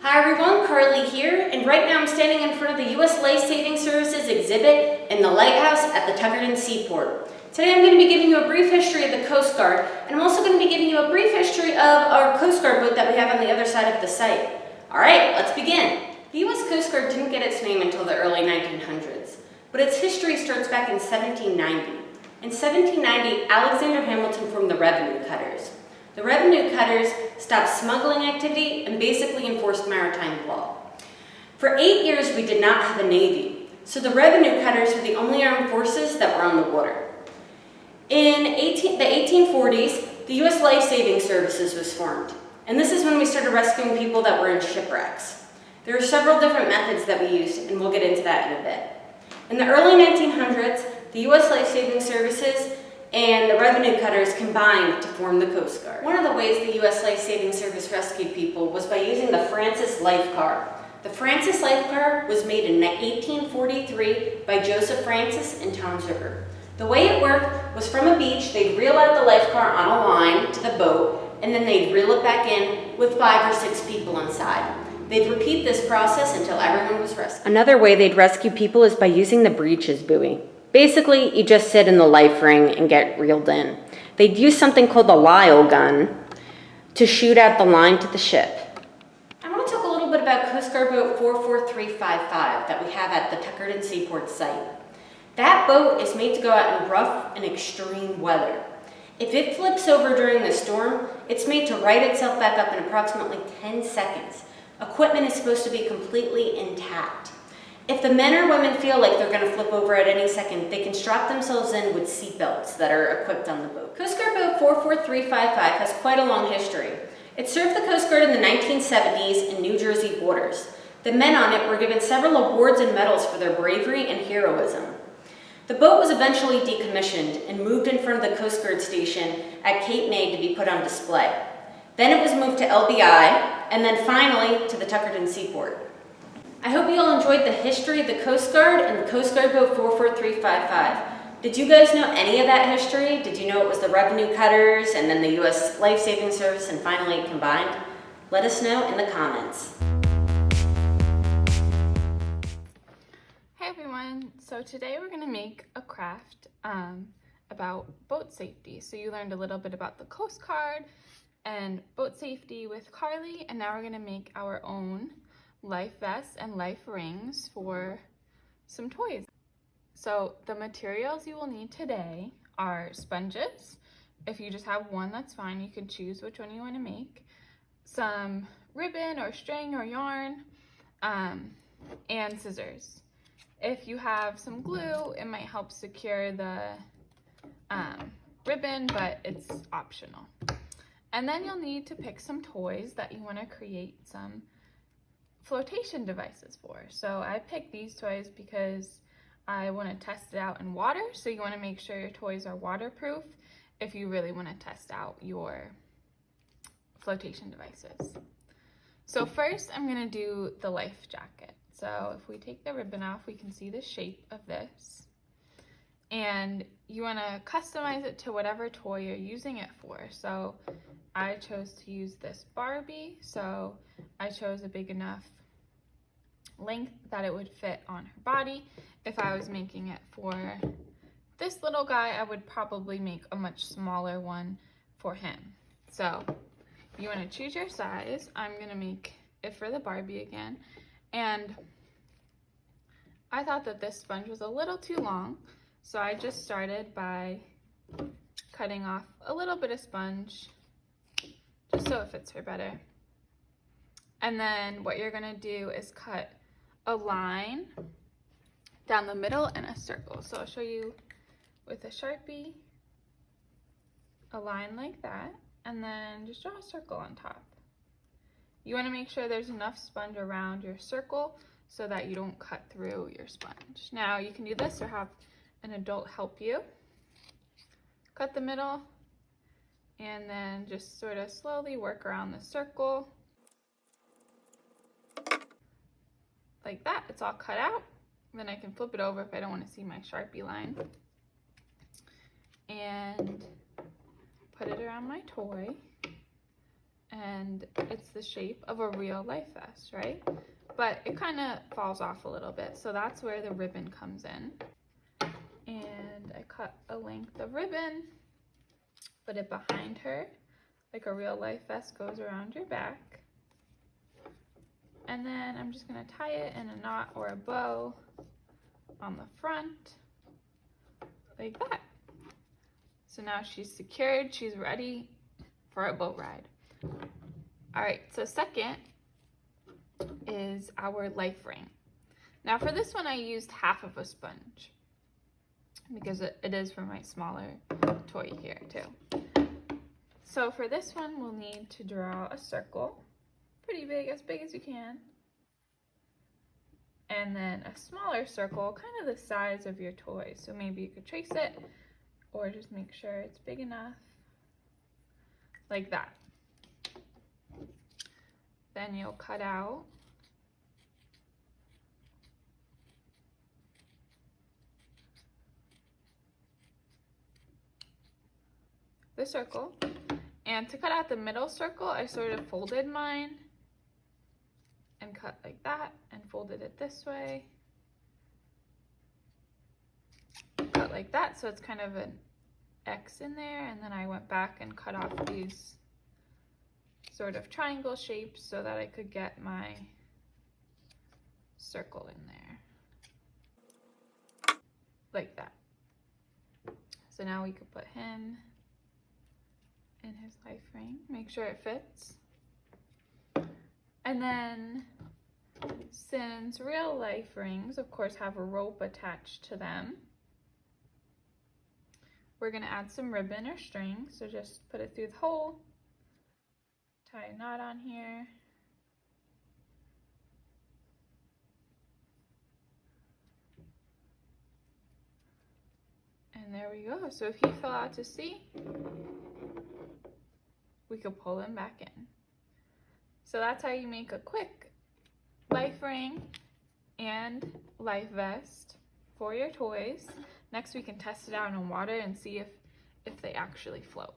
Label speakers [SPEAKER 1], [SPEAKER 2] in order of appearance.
[SPEAKER 1] Hi everyone, Carly here, and right now I'm standing in front of the U.S. Life Saving Services exhibit in the lighthouse at the Tuckerton Seaport. Today I'm going to be giving you a brief history of the Coast Guard, and I'm also going to be giving you a brief history of our Coast Guard boat that we have on the other side of the site. Alright, let's begin. The U.S. Coast Guard didn't get its name until the early 1900s, but its history starts back in 1790. In 1790, Alexander Hamilton formed the revenue cutters. The revenue cutters stopped smuggling activity and basically enforced maritime law. For 8 years, we did not have a navy, so the revenue cutters were the only armed forces that were on the water. In the 1840s, the U.S. Life Saving Services was formed, and this is when we started rescuing people that were in shipwrecks. There are several different methods that we used, and we'll get into that in a bit. In the early 1900s, the U.S. Life Saving Services and the revenue cutters combined to form the Coast Guard. One of the ways the U.S. Life Saving Service rescued people was by using the Francis Life Car. The Francis Life Car was made in 1843 by Joseph Francis in Tom's River. The way it worked was from a beach, they'd reel out the life car on a line to the boat, and then they'd reel it back in with 5 or 6 people inside. They'd repeat this process until everyone was rescued. Another way they'd rescue people is by using the Breeches Buoy. Basically, you just sit in the life ring and get reeled in. They'd use something called the Lyle gun to shoot out the line to the ship. I want to talk a little bit about Coast Guard Boat 44355 that we have at the Tuckerton Seaport site. That boat is made to go out in rough and extreme weather. If it flips over during the storm, it's made to right itself back up in approximately 10 seconds. Equipment is supposed to be completely intact. If the men or women feel like they're going to flip over at any second, they can strap themselves in with seat belts that are equipped on the boat. Coast Guard Boat 44355 has quite a long history. It served the Coast Guard in the 1970s in New Jersey waters. The men on it were given several awards and medals for their bravery and heroism. The boat was eventually decommissioned and moved in front of the Coast Guard station at Cape May to be put on display. Then it was moved to LBI, and then finally to the Tuckerton Seaport. I hope you all enjoyed the history of the Coast Guard and the Coast Guard Boat 44355. Did you guys know any of that history? Did you know it was the revenue cutters and then the U.S. Life Saving Service and finally combined? Let us know in the comments.
[SPEAKER 2] Hey everyone, so today we're going to make a craft about boat safety. So you learned a little bit about the Coast Guard and boat safety with Carly, and now we're going to make our own life vests and life rings for some toys. So the materials you will need today are sponges. If you just have one, that's fine. You can choose which one you want to make. Some ribbon or string or yarn, and scissors. If you have some glue, it might help secure the ribbon, but it's optional. And then you'll need to pick some toys that you want to create some flotation devices for. So I picked these toys because I want to test it out in water. So you want to make sure your toys are waterproof if you really want to test out your flotation devices. So first I'm going to do the life jacket. So if we take the ribbon off, we can see the shape of this. And you want to customize it to whatever toy you're using it for. So I chose to use this Barbie, so I chose a big enough length that it would fit on her body. If I was making it for this little guy, I would probably make a much smaller one for him. So you want to choose your size. I'm going to make it for the Barbie again. And I thought that this sponge was a little too long, so I just started by cutting off a little bit of sponge just so it fits her better. And then what you're gonna do is cut a line down the middle and a circle. So I'll show you with a Sharpie, a line like that, and then just draw a circle on top. You wanna make sure there's enough sponge around your circle so that you don't cut through your sponge. Now you can do this or have an adult help you. Cut the middle and then just sort of slowly work around the circle. Like that, it's all cut out. Then I can flip it over if I don't want to see my Sharpie line. And put it around my toy. And and it's the shape of a real life vest, right? But it kind of falls off a little bit, so that's where the ribbon comes in. And I cut a length of ribbon, put it behind her, like a real life vest goes around your back. And then I'm just gonna tie it in a knot or a bow on the front, like that. So now she's secured, she's ready for a boat ride. All right, so second is our life ring. Now for this one, I used half of a sponge because it is for my smaller toy here too. So for this one, we'll need to draw a circle, pretty big as you can. And then a smaller circle, kind of the size of your toy. So maybe you could trace it or just make sure it's big enough, like that. Then you'll cut out the circle. And to cut out the middle circle, I sort of folded mine and cut like that and folded it this way. Cut like that, so it's kind of an X in there, and then I went back and cut off these sort of triangle shapes so that I could get my circle in there. Like that. So now we could put him in his life ring, make sure it fits. And then, since real life rings, of course, have a rope attached to them, we're gonna add some ribbon or string. So just put it through the hole, tie a knot on here. And there we go. So if he fell out to sea, we could pull him back in. So that's how you make a quick life ring and life vest for your toys. Next we can test it out in water and see if they actually float.